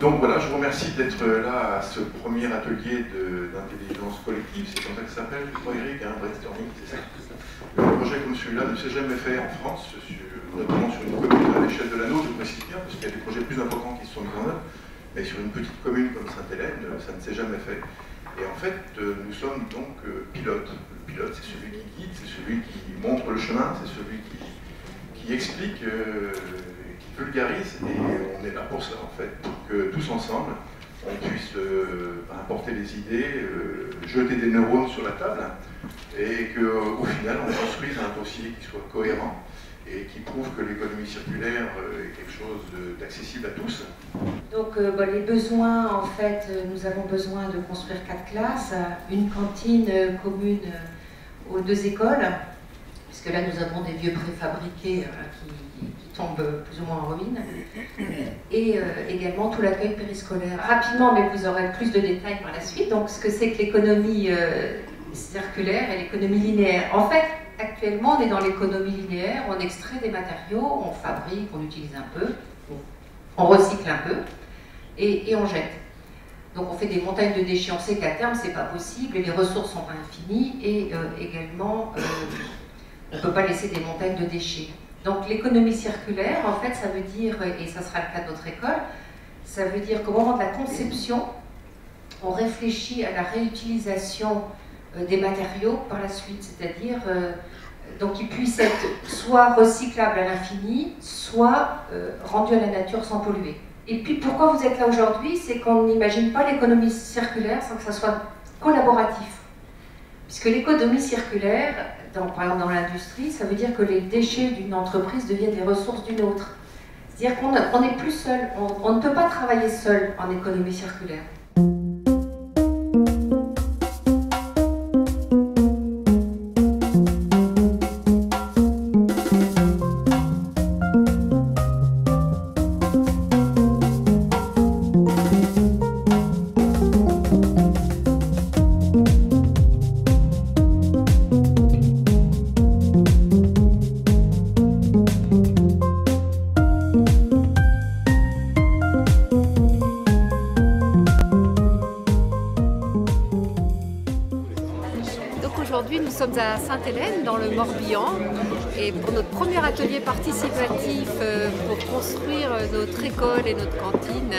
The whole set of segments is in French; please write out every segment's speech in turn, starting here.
Donc voilà, je vous remercie d'être là à ce premier atelier d'intelligence collective, c'est comme ça que ça s'appelle, je crois Eric, brainstorming, c'est ça. Un projet comme celui-là ne s'est jamais fait en France, notamment sur une commune à l'échelle de la nôtre, je précise bien, parce qu'il y a des projets plus importants qui se sont mis en œuvre, mais sur une petite commune comme Sainte-Hélène, ça ne s'est jamais fait. Et en fait, nous sommes donc pilotes. Le pilote, c'est celui qui guide, c'est celui qui montre le chemin, c'est celui qui explique, qui vulgarise, et on est là pour ça, en fait, pour que tous ensemble, on puisse apporter des idées, jeter des neurones sur la table, et qu'au final, on construise un dossier qui soit cohérent, et qui prouve que l'économie circulaire est quelque chose d'accessible à tous. Donc les besoins, en fait, nous avons besoin de construire 4 classes, une cantine commune aux 2 écoles, puisque là nous avons des vieux préfabriqués qui tombent plus ou moins en ruine, et également tout l'accueil périscolaire. Rapidement, mais vous aurez plus de détails par la suite, donc ce que c'est que l'économie circulaire et l'économie linéaire. En fait, actuellement, on est dans l'économie linéaire, on extrait des matériaux, on fabrique, on utilise un peu, on recycle un peu, et on jette. Donc on fait des montagnes de déchets, on sait qu'à terme, c'est pas possible, et les ressources sont pas infinies, et également, on ne peut pas laisser des montagnes de déchets. Donc l'économie circulaire, en fait, ça veut dire, et ça sera le cas de notre école, ça veut dire qu'au moment de la conception, on réfléchit à la réutilisation des matériaux par la suite, c'est-à-dire donc qu'ils puissent être soit recyclables à l'infini, soit rendus à la nature sans polluer. Et puis pourquoi vous êtes là aujourd'hui, c'est qu'on n'imagine pas l'économie circulaire sans que ça soit collaboratif. Puisque l'économie circulaire, par exemple dans l'industrie, ça veut dire que les déchets d'une entreprise deviennent les ressources d'une autre. C'est-à-dire qu'on n'est plus seul, on ne peut pas travailler seul en économie circulaire. Aujourd'hui, nous sommes à Sainte-Hélène, dans le Morbihan, et pour notre premier atelier participatif pour construire notre école et notre cantine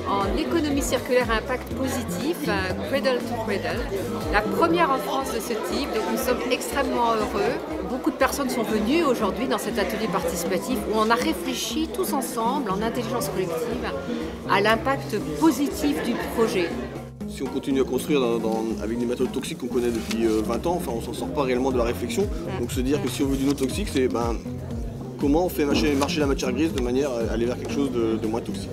en économie circulaire à impact positif, Cradle to Cradle, la première en France de ce type, donc nous sommes extrêmement heureux. Beaucoup de personnes sont venues aujourd'hui dans cet atelier participatif où on a réfléchi tous ensemble, en intelligence collective, à l'impact positif du projet. Si on continue à construire avec des méthodes toxiques qu'on connaît depuis 20 ans, enfin, on ne s'en sort pas réellement de la réflexion. Donc se dire que si on veut du non toxique, c'est comment on fait marcher la matière grise de manière à aller vers quelque chose de moins toxique.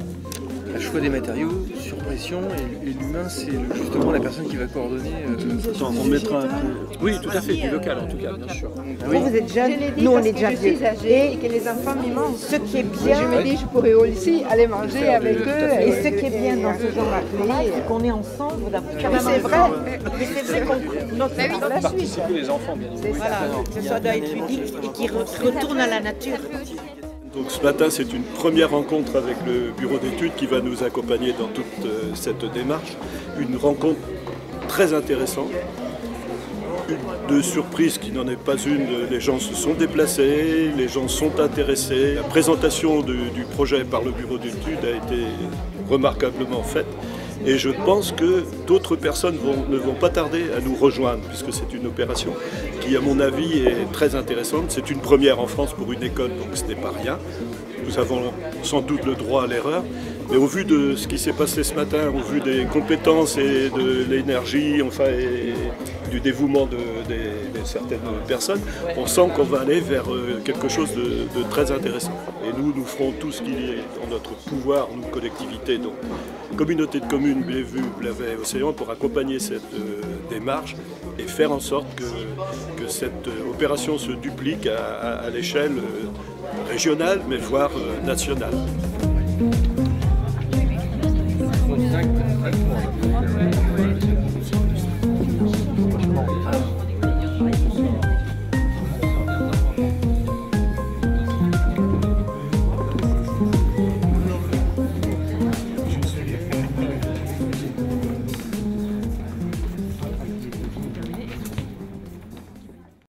Le choix des matériaux sur pression et l'humain, c'est justement la personne qui va coordonner. On mettra oui, tout à fait, du local en tout cas, bien sûr. Oui. Vous êtes jeunes, nous on est déjà vieux. Et que les enfants m'y mangent. Ce qui est bien, je me dis je pourrais aussi aller manger avec eux. Et ce qui est bien dans ce genre d'atelier, c'est qu'on est ensemble. C'est vrai, mais c'est vrai qu'on notre la suite. Participer les enfants, bien évidemment. Voilà, que ça doit être ludique et qui retourne à la nature. Donc ce matin, c'est une première rencontre avec le bureau d'études qui va nous accompagner dans toute cette démarche. Une rencontre très intéressante, de surprise qui n'en est pas une. Les gens se sont déplacés, les gens sont intéressés. La présentation du projet par le bureau d'études a été remarquablement faite. Et je pense que d'autres personnes ne vont pas tarder à nous rejoindre, puisque c'est une opération qui, à mon avis, est très intéressante. C'est une première en France pour une école, donc ce n'est pas rien. Nous avons sans doute le droit à l'erreur. Mais au vu de ce qui s'est passé ce matin, au vu des compétences et de l'énergie, enfin, et du dévouement de certaines personnes, on sent qu'on va aller vers quelque chose de très intéressant. Et nous ferons tout ce qui est en notre pouvoir, nous, collectivité, donc communauté de communes Bévue, Blavet, Océan, pour accompagner cette démarche et faire en sorte que cette opération se duplique à l'échelle régionale, mais voire nationale.